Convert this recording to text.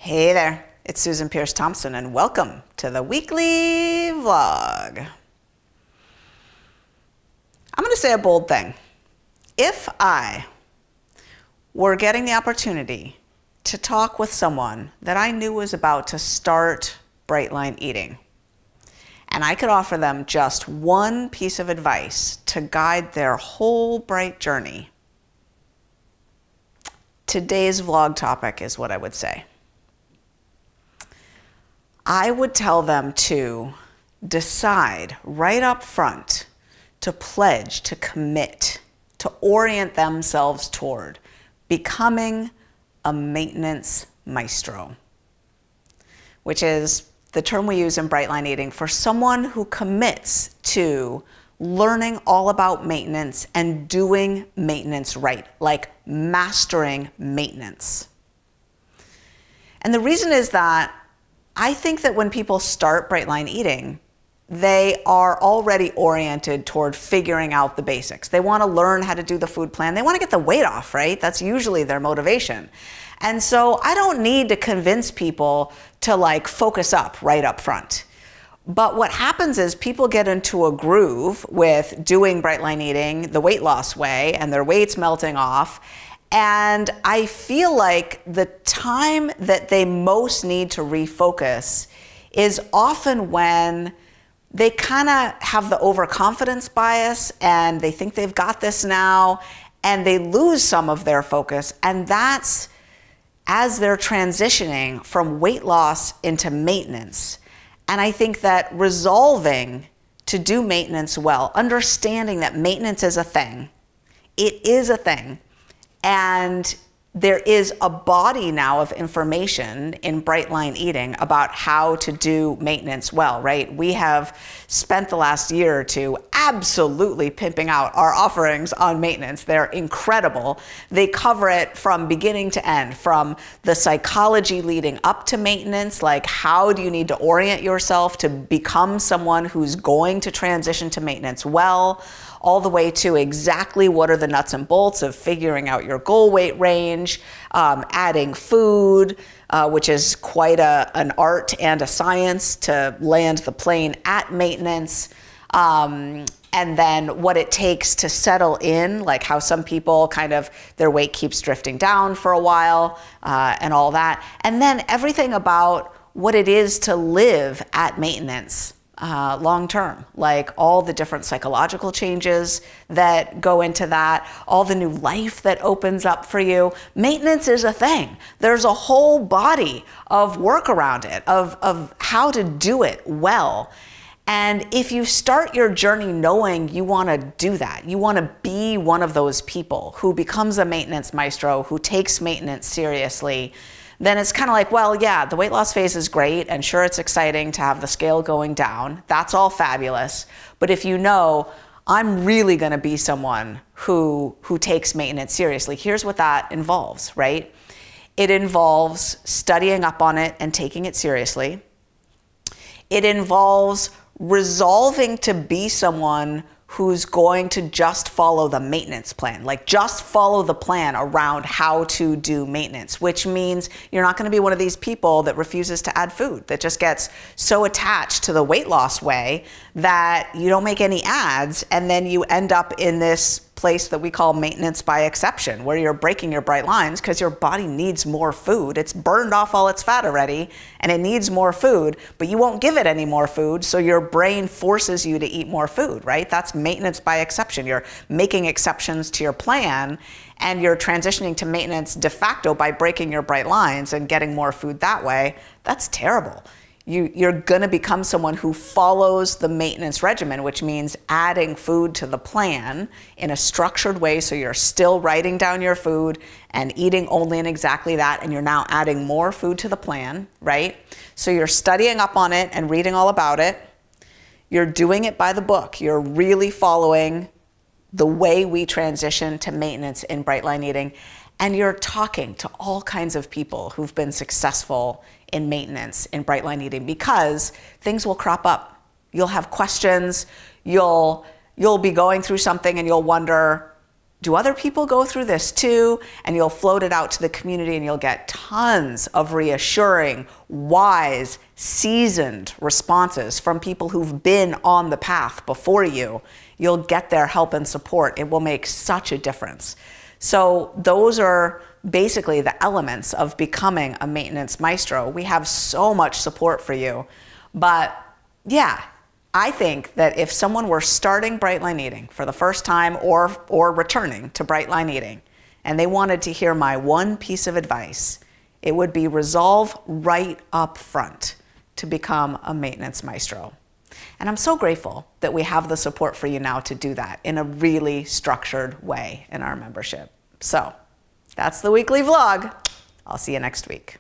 Hey there, it's Susan Peirce Thompson and welcome to the weekly vlog. I'm going to say a bold thing. If I were getting the opportunity to talk with someone that I knew was about to start Bright Line Eating, and I could offer them just one piece of advice to guide their whole bright journey, today's vlog topic is what I would say. I would tell them to decide right up front to pledge, to commit, to orient themselves toward becoming a maintenance maestro, which is the term we use in Bright Line Eating for someone who commits to learning all about maintenance and doing maintenance right, like mastering maintenance. And the reason is that I think that when people start Bright Line Eating, they are already oriented toward figuring out the basics. They want to learn how to do the food plan. They want to get the weight off, right? That's usually their motivation. And so I don't need to convince people to focus up right up front. But what happens is people get into a groove with doing Bright Line Eating the weight loss way and their weight's melting off. And I feel like the time that they most need to refocus is often when they kind of have the overconfidence bias and they think they've got this now and they lose some of their focus. And that's as they're transitioning from weight loss into maintenance. And I think that resolving to do maintenance well, understanding that maintenance is a thing, it is a thing. And there is a body now of information in Bright Line Eating about how to do maintenance well, right? We have spent the last year or two absolutely pimping out our offerings on maintenance. They're incredible. They cover it from beginning to end, from the psychology leading up to maintenance, like how do you need to orient yourself to become someone who's going to transition to maintenance well, all the way to exactly what are the nuts and bolts of figuring out your goal weight range, adding food, which is quite an art and a science to land the plane at maintenance, and then what it takes to settle in, like how some people kind of, their weight keeps drifting down for a while, and all that. And then everything about what it is to live at maintenance. Long term, like all the different psychological changes that go into that, all the new life that opens up for you. Maintenance is a thing. There's a whole body of work around it, of how to do it well. And if you start your journey knowing you want to do that, you want to be one of those people who becomes a maintenance maestro, who takes maintenance seriously, then it's kind of like, well, yeah, the weight loss phase is great, and sure, it's exciting to have the scale going down. That's all fabulous. But if you know, I'm really going to be someone who takes maintenance seriously, here's what that involves, right? It involves studying up on it and taking it seriously. It involves resolving to be someone who's going to just follow the maintenance plan, like just follow the plan around how to do maintenance, which means you're not going to be one of these people that refuses to add food, that just gets so attached to the weight loss way that you don't make any ads, and then you end up in this place that we call maintenance by exception, where you're breaking your bright lines because your body needs more food. It's burned off all its fat already and it needs more food, but you won't give it any more food, so your brain forces you to eat more food, right? That's maintenance by exception. You're making exceptions to your plan and you're transitioning to maintenance de facto by breaking your bright lines and getting more food that way. That's terrible. You're going to become someone who follows the maintenance regimen, which means adding food to the plan in a structured way, so you're still writing down your food and eating only in exactly that, and you're now adding more food to the plan, right? So you're studying up on it and reading all about it. You're doing it by the book. You're really following the way we transition to maintenance in Bright Line Eating. And you're talking to all kinds of people who've been successful in maintenance in Bright Line Eating, because things will crop up. You'll have questions. You'll be going through something and you'll wonder, do other people go through this too? And you'll float it out to the community and you'll get tons of reassuring, wise, seasoned responses from people who've been on the path before you. You'll get their help and support. It will make such a difference. So those are basically the elements of becoming a maintenance maestro. We have so much support for you. But yeah, I think that if someone were starting Brightline Eating for the first time or returning to Brightline Eating, and they wanted to hear my one piece of advice, it would be resolve right up front to become a maintenance maestro. And I'm so grateful that we have the support for you now to do that in a really structured way in our membership. So that's the weekly vlog. I'll see you next week.